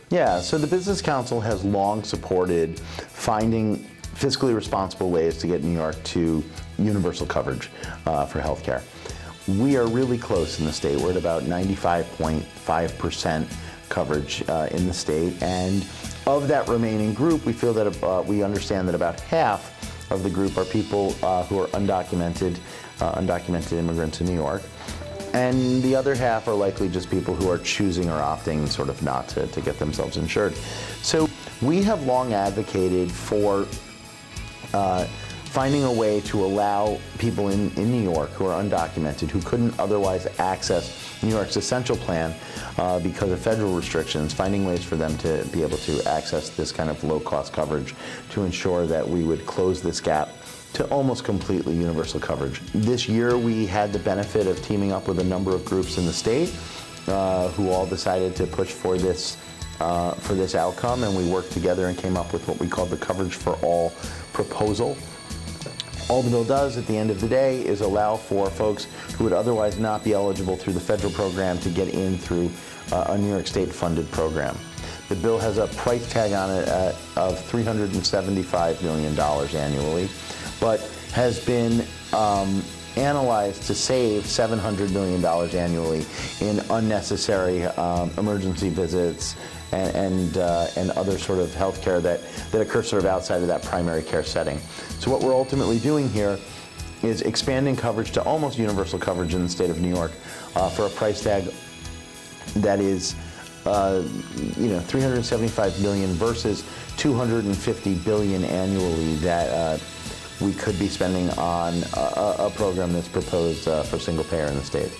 Yeah, so the Business Council has long supported finding fiscally responsible ways to get New York to universal coverage for healthcare. We are really close in the state. We're at about 95.5% coverage in the state, and of that remaining group, we feel that we understand that about half of the group are people who are undocumented immigrants in New York. And the other half are likely just people who are choosing or opting sort of not to get themselves insured. So we have long advocated for finding a way to allow people in New York who are undocumented, who couldn't otherwise access New York's essential plan because of federal restrictions, finding ways for them to be able to access this kind of low-cost coverage to ensure that we would close this gap to almost completely universal coverage. This year we had the benefit of teaming up with a number of groups in the state who all decided to push for this outcome, and we worked together and came up with what we called the Coverage for All proposal. All the bill does at the end of the day is allow for folks who would otherwise not be eligible through the federal program to get in through a New York State funded program. The bill has a price tag on it of $375 million annually, but has been analyzed to save $700 million annually in unnecessary emergency visits and other sort of health care that occurs sort of outside of that primary care setting. So what we're ultimately doing here is expanding coverage to almost universal coverage in the state of New York for a price tag that is $375 million versus $250 billion annually that we could be spending on a program that's proposed for single payer in the state.